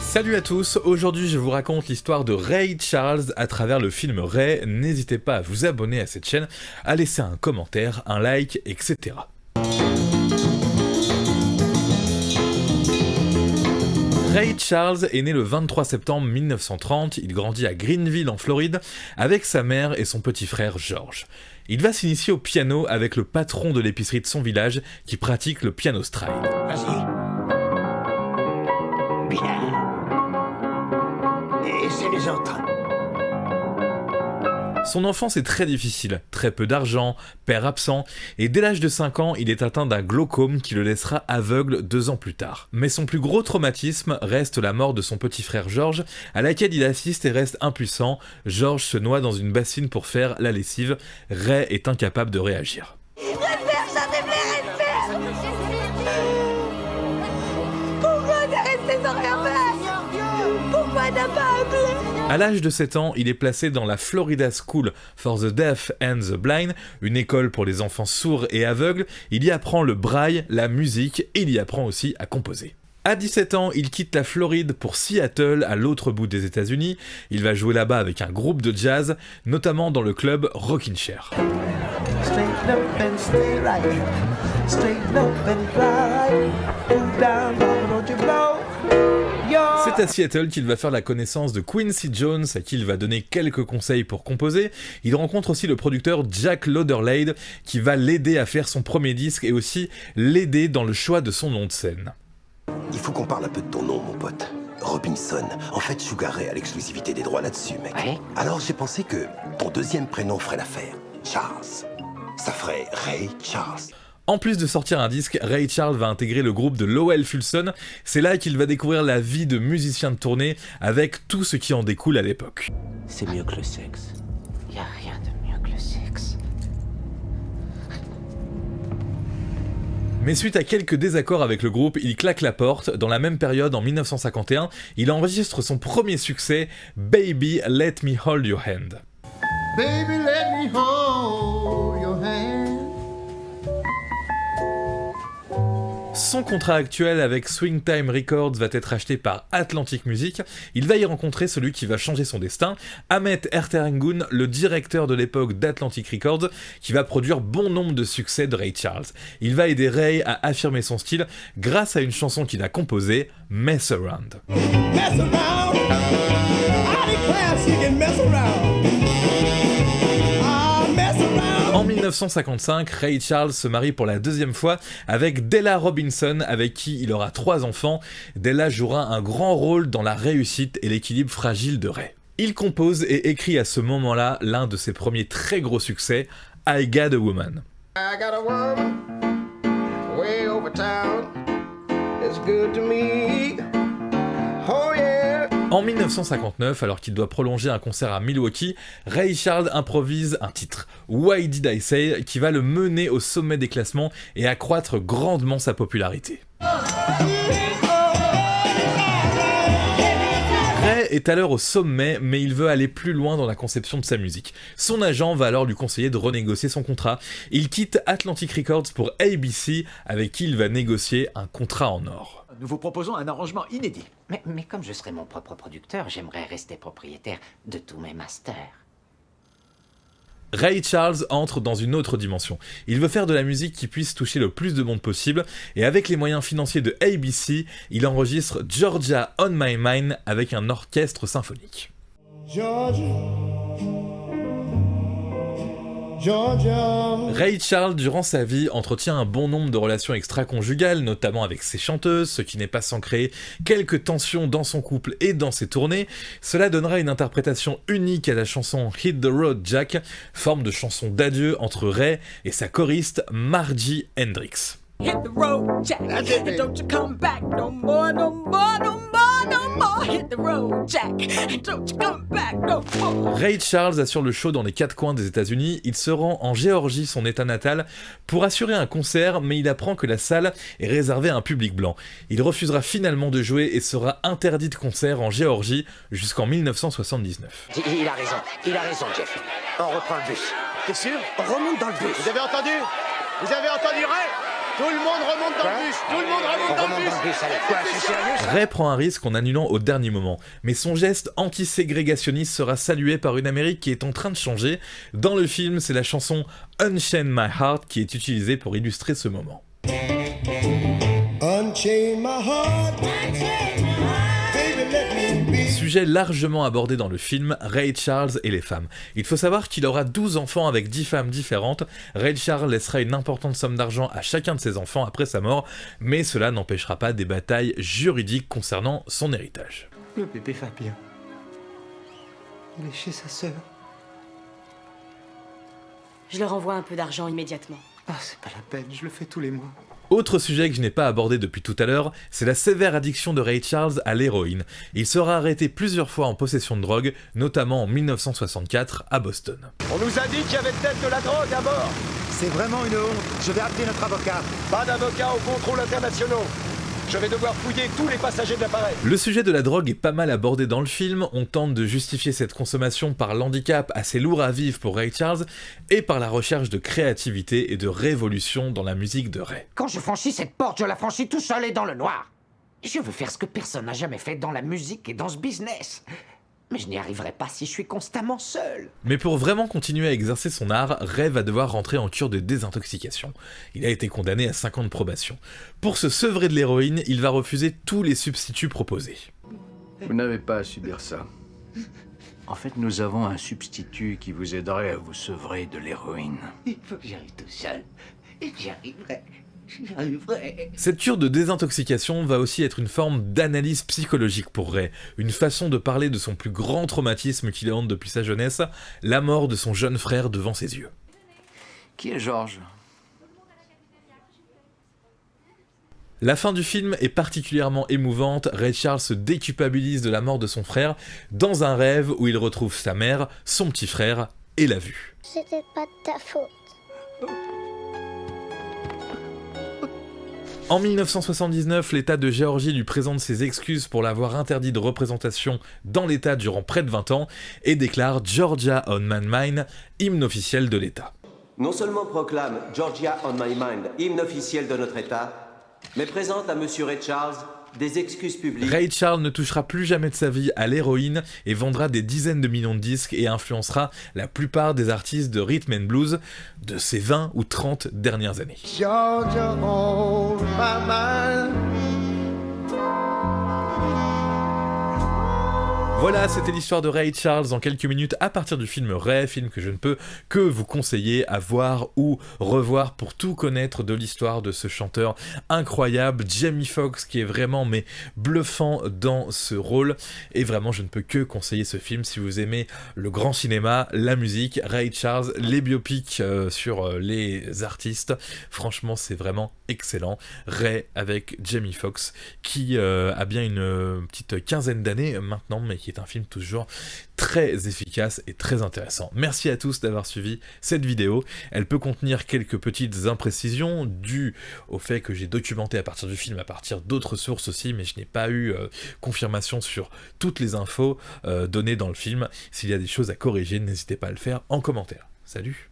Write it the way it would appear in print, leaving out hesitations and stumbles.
Salut à tous, aujourd'hui je vous raconte l'histoire de Ray Charles à travers le film Ray. N'hésitez pas à vous abonner à cette chaîne, à laisser un commentaire, un like, etc. Ray Charles est né le 23 septembre 1930, il grandit à Greenville en Floride avec sa mère et son petit frère George. Il va s'initier au piano avec le patron de l'épicerie de son village qui pratique le piano stride. Vas-y. Bien. Et c'est les autres. Son enfance est très difficile, très peu d'argent, père absent, et dès l'âge de 5 ans, il est atteint d'un glaucome qui le laissera aveugle 2 ans plus tard. Mais son plus gros traumatisme reste la mort de son petit frère George, à laquelle il assiste et reste impuissant. George se noie dans une bassine pour faire la lessive. Ray est incapable de réagir. Pourquoi t'es resté sans rien faire? Pourquoi t'as pas appelé? À l'âge de 7 ans, il est placé dans la Florida School for the Deaf and the Blind, une école pour les enfants sourds et aveugles. Il y apprend le braille, la musique et il y apprend aussi à composer. À 17 ans, il quitte la Floride pour Seattle, à l'autre bout des États-Unis. Il va jouer là-bas avec un groupe de jazz, notamment dans le club Rockin' Chair. C'est à Seattle qu'il va faire la connaissance de Quincy Jones, à qui il va donner quelques conseils pour composer. Il rencontre aussi le producteur Jack Lauderlade, qui va l'aider à faire son premier disque et aussi l'aider dans le choix de son nom de scène. Il faut qu'on parle un peu de ton nom, mon pote. Robinson. En fait, Sugar Ray a l'exclusivité des droits là-dessus, mec. Ouais. Alors j'ai pensé que ton deuxième prénom ferait l'affaire. Charles. Ça ferait Ray Charles. En plus de sortir un disque, Ray Charles va intégrer le groupe de Lowell Fulson. C'est là qu'il va découvrir la vie de musicien de tournée avec tout ce qui en découle à l'époque. C'est mieux que le sexe. Y a rien de mieux que le sexe. Mais suite à quelques désaccords avec le groupe, il claque la porte. Dans la même période, en 1951, il enregistre son premier succès, Baby Let Me Hold Your Hand. Baby, let me hold your hand. Son contrat actuel avec Swing Time Records va être acheté par Atlantic Music. Il va y rencontrer celui qui va changer son destin, Ahmet Erterengun, le directeur de l'époque d'Atlantic Records, qui va produire bon nombre de succès de Ray Charles. Il va aider Ray à affirmer son style grâce à une chanson qu'il a composée, Mess Around. Mess around. I declare she can mess around. En 1955, Ray Charles se marie pour la deuxième fois avec Della Robinson, avec qui il aura 3 enfants. Della jouera un grand rôle dans la réussite et l'équilibre fragile de Ray. Il compose et écrit à ce moment-là l'un de ses premiers très gros succès, I Got a Woman. I got a woman way over town. It's good to me. Oh yeah. En 1959, alors qu'il doit prolonger un concert à Milwaukee, Ray Charles improvise un titre, Why Did I Say, qui va le mener au sommet des classements et accroître grandement sa popularité. Ray est alors au sommet, mais il veut aller plus loin dans la conception de sa musique. Son agent va alors lui conseiller de renégocier son contrat. Il quitte Atlantic Records pour ABC, avec qui il va négocier un contrat en or. Nous vous proposons un arrangement inédit. Mais comme je serai mon propre producteur, j'aimerais rester propriétaire de tous mes masters. Ray Charles entre dans une autre dimension. Il veut faire de la musique qui puisse toucher le plus de monde possible, et avec les moyens financiers de ABC, il enregistre Georgia on My Mind avec un orchestre symphonique. Georgia. Georgia. Ray Charles, durant sa vie, entretient un bon nombre de relations extra-conjugales, notamment avec ses chanteuses, ce qui n'est pas sans créer quelques tensions dans son couple et dans ses tournées. Cela donnera une interprétation unique à la chanson Hit the Road Jack, forme de chanson d'adieu entre Ray et sa choriste Margie Hendrix. Hit the road, Jack, and don't you come back no more, no more, no more, no more. Hit the road, Jack, and don't you come back no more. Ray Charles assure le show dans les 4 coins des États-Unis. Il se rend en Géorgie, son état natal, pour assurer un concert, mais il apprend que la salle est réservée à un public blanc. Il refusera finalement de jouer et sera interdit de concert en Géorgie jusqu'en 1979. Il a raison, Jeff. On reprend le bus. T'es sûr? On remonte dans le bus. Vous avez entendu Ray? Tout le monde remonte dans le bus. Tout le monde remonte dans le bus. Quoi, c'est sérieux ça? Ray prend un risque en annulant au dernier moment, mais son geste anti-ségrégationniste sera salué par une Amérique qui est en train de changer. Dans le film, c'est la chanson Unchain My Heart qui est utilisée pour illustrer ce moment. Unchain my heart, baby, let me be. Sujet largement abordé dans le film, Ray Charles et les femmes. Il faut savoir qu'il aura 12 enfants avec 10 femmes différentes. Ray Charles laissera une importante somme d'argent à chacun de ses enfants après sa mort, mais cela n'empêchera pas des batailles juridiques concernant son héritage. Le bébé va bien. Il est chez sa sœur. Je leur envoie un peu d'argent immédiatement. Ah, c'est pas la peine, je le fais tous les mois. Autre sujet que je n'ai pas abordé depuis tout à l'heure, c'est la sévère addiction de Ray Charles à l'héroïne. Il sera arrêté plusieurs fois en possession de drogue, notamment en 1964 à Boston. On nous a dit qu'il y avait peut-être de la drogue à bord. C'est vraiment une honte. Je vais appeler notre avocat. Pas d'avocats aux contrôles internationaux. Je vais devoir fouiller tous les passagers de l'appareil. Le sujet de la drogue est pas mal abordé dans le film, on tente de justifier cette consommation par l'handicap assez lourd à vivre pour Ray Charles et par la recherche de créativité et de révolution dans la musique de Ray. Quand je franchis cette porte, je la franchis tout seul et dans le noir. Je veux faire ce que personne n'a jamais fait dans la musique et dans ce business. Mais je n'y arriverai pas si je suis constamment seul. Mais pour vraiment continuer à exercer son art, Ray va devoir rentrer en cure de désintoxication. Il a été condamné à 5 ans de probation. Pour se sevrer de l'héroïne, il va refuser tous les substituts proposés. Vous n'avez pas à subir ça. En fait, nous avons un substitut qui vous aiderait à vous sevrer de l'héroïne. Il faut que j'y arrive tout seul. Et j'y arriverai. J'y arriverai. Cette cure de désintoxication va aussi être une forme d'analyse psychologique pour Ray, une façon de parler de son plus grand traumatisme qu'il hante depuis sa jeunesse, la mort de son jeune frère devant ses yeux. Qui est Georges ? La fin du film est particulièrement émouvante. Ray Charles se déculpabilise de la mort de son frère dans un rêve où il retrouve sa mère, son petit frère et la vue. C'était pas de ta faute. En 1979, l'État de Géorgie lui présente ses excuses pour l'avoir interdit de représentation dans l'État durant près de 20 ans et déclare Georgia on My Mind, hymne officiel de l'État. Non seulement proclame Georgia on My Mind, hymne officiel de notre État, mais présente à Monsieur Ray Charles des excuses publiques. Ray Charles ne touchera plus jamais de sa vie à l'héroïne et vendra des dizaines de millions de disques et influencera la plupart des artistes de rhythm and blues de ces 20 ou 30 dernières années. Georgia on my mind. Voilà, c'était l'histoire de Ray Charles en quelques minutes à partir du film Ray, film que je ne peux que vous conseiller à voir ou revoir pour tout connaître de l'histoire de ce chanteur incroyable, Jamie Foxx, qui est vraiment bluffant dans ce rôle. Et vraiment, je ne peux que conseiller ce film si vous aimez le grand cinéma, la musique, Ray Charles, les biopics sur les artistes. Franchement, c'est vraiment excellent. Ray avec Jamie Foxx, qui a bien une petite quinzaine d'années maintenant, mais qui est un film toujours très efficace et très intéressant. Merci à tous d'avoir suivi cette vidéo. Elle peut contenir quelques petites imprécisions dues au fait que j'ai documenté à partir du film, à partir d'autres sources aussi, mais je n'ai pas eu confirmation sur toutes les infos données dans le film. S'il y a des choses à corriger, n'hésitez pas à le faire en commentaire. Salut!